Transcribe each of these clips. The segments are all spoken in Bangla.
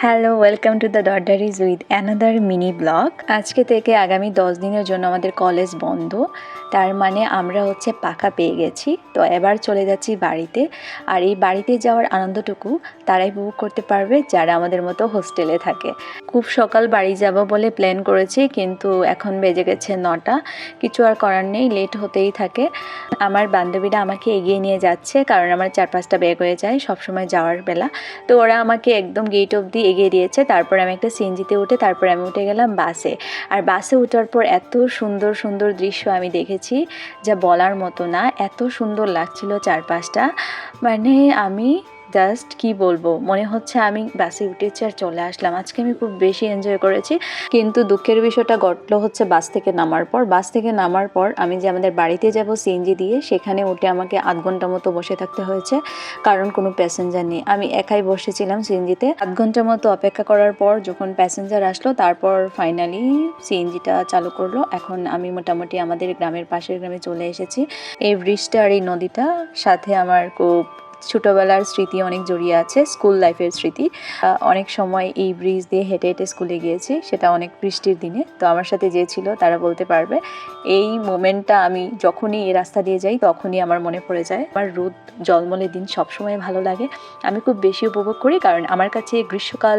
Hello, welcome to the dot diaries with another mini blog. আজকে থেকে আগামী 10 দিনের জন্য আমাদের কলেজ বন্ধ। তার মানে আমরা পাকা পেয়ে গেছি। তো এবার চলে যাচ্ছি বাড়িতে। আর এই বাড়িতে যাওয়ার আনন্দটুকু তারাই উপভোগ করতে পারবে যারা আমাদের মতো হোস্টেলে থাকে। খুব সকাল বাড়ি যাব বলে প্ল্যান করেছি, কিন্তু এখন বেজে গেছে 9টা। কিছু আর করার নেই, লেট হতেই থাকে। আমার বান্ধবীরা আমাকে এগিয়ে নিয়ে যাচ্ছে, কারণ আমার 4-5টা ব্যাগ হয়ে যায় সবসময় যাওয়ার বেলা। তো ওরা আমাকে একদম গেট অবধি এগিয়ে দিয়েছে। তারপর আমি একটা সিএনজিতে উঠে তারপর আমি উঠে গেলাম বাসে। আর বাসে ওঠার পর এত সুন্দর সুন্দর দৃশ্য আমি দেখেছি যা বলার মতো না। এত সুন্দর লাগছিল চারপাশটা, মানে আমি জাস্ট কি বলবো, মনে হচ্ছে আমি বাসে উঠেছি আর চলে আসলাম। আজকে আমি খুব বেশি এনজয় করেছি। কিন্তু দুঃখের বিষয়টা ঘটলো বাস থেকে নামার পর আমি যে আমাদের বাড়িতে যাব সিএনজি দিয়ে, সেখানে উঠে আমাকে 8 ঘন্টা মতো বসে থাকতে হয়েছে, কারণ কোনো প্যাসেঞ্জার নেই। আমি একাই বসেছিলাম সিএনজিতে। 8 ঘন্টার মতো অপেক্ষা করার পর যখন প্যাসেঞ্জার আসলো, তারপর ফাইনালি সিএনজিটা চালু করলো। এখন আমি মোটামুটি আমাদের গ্রামের পাশের গ্রামে চলে এসেছি। এই ব্রিজটা আর এই নদীটা সাথে আমার খুব ছোটোবেলার স্মৃতি অনেক জড়িয়ে আছে, স্কুল লাইফের স্মৃতি। অনেক সময় এই ব্রিজ দিয়ে হেঁটে হেঁটে স্কুলে গিয়েছি, সেটা অনেক বৃষ্টির দিনে। তো আমার সাথে যে ছিল তারা বলতে পারবে, এই মোমেন্টটা আমি যখনই এই রাস্তা দিয়ে যাই তখনই আমার মনে পড়ে যায়। আমার রোদ জলমলে দিন সবসময় ভালো লাগে, আমি খুব বেশি উপভোগ করি, কারণ আমার কাছে গ্রীষ্মকাল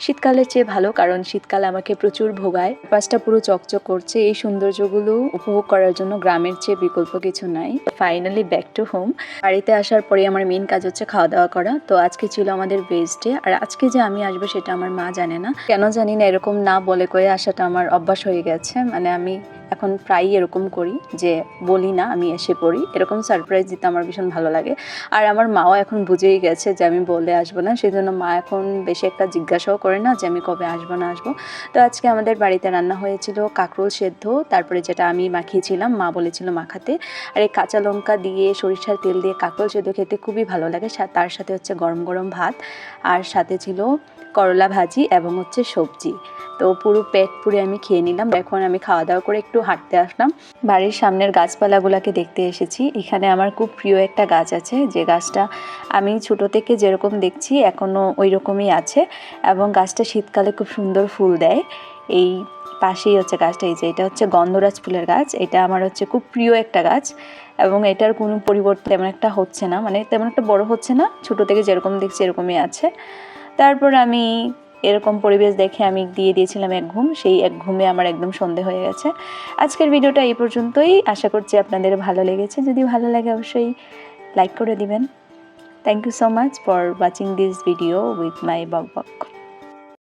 শীতকালের চেয়ে ভালো, কারণ শীতকালে আমাকে প্রচুর ভোগায়। পাশটা পুরো চকচক করছে। এই সৌন্দর্যগুলো উপভোগ করার জন্য গ্রামের চেয়ে বিকল্প কিছু নাই। Finally back to home. বাড়িতে আসার পরে আমার মেন কাজ হচ্ছে খাওয়া দাওয়া করা। তো আজকে ছিল আমাদের ভেজ ডে। আর আজকে যে আমি আসবো সেটা আমার মা জানে না, কেন জানি না। এরকম না বলে কয়ে আসাটা আমার অভ্যাস হয়ে গেছে। মানে আমি এখন প্রায়ই এরকম করি যে বলি না, আমি এসে পড়ি। এরকম সারপ্রাইজ দিতে আমার ভীষণ ভালো লাগে। আর আমার মাও এখন বুঝেই গেছে যে আমি বলে আসবো না, সেই জন্য মা এখন বেশি একটা জিজ্ঞাসাও করে না যে আমি কবে আসবো না আসবো। তো আজকে আমাদের বাড়িতে রান্না হয়েছিল কাঁকরোল সেদ্ধ, তারপরে যেটা আমি মাখিয়েছিলাম, মা বলেছিল মাখাতে। আর এই কাঁচা লঙ্কা দিয়ে সরিষার তেল দিয়ে কাঁকরোল সেদ্ধ খেতে খুবই ভালো লাগে। তার সাথে গরম গরম ভাত, আর সাথে ছিল করলা ভাজি এবং সবজি। তো পুরো পেট পুরে আমি খেয়ে নিলাম। এখন আমি খাওয়া দাওয়া করে একটু হাঁটতে আসলাম। বাড়ির সামনের গাছপালাগুলোকে দেখতে এসেছি। এখানে আমার খুব প্রিয় একটা গাছ আছে, যে গাছটা আমি ছোটো থেকে যেরকম দেখছি এখনও ওই রকমই আছে, এবং গাছটা শীতকালে খুব সুন্দর ফুল দেয়। এই পাশেই গাছটা, এই যে এটা গন্ধরাজ ফুলের গাছ। এটা আমার খুব প্রিয় একটা গাছ, এবং এটার কোনো পরিবর্তন তেমন একটা হচ্ছে না, মানে তেমন একটা বড় হচ্ছে না, ছোটো থেকে যেরকম দেখছি এরকমই আছে। তারপর আমি এরকম পরিবেশ দেখে আমি দিয়ে দিয়েছিলাম এক ঘুম। সেই এক ঘুমে আমার একদম সন্ধে হয়ে গেছে। আজকের ভিডিওটা এই পর্যন্তই। আশা করছি আপনাদের ভালো লেগেছে। যদি ভালো লাগে অবশ্যই লাইক করে দিবেন। Thank you so much for watching this video with my বক বক।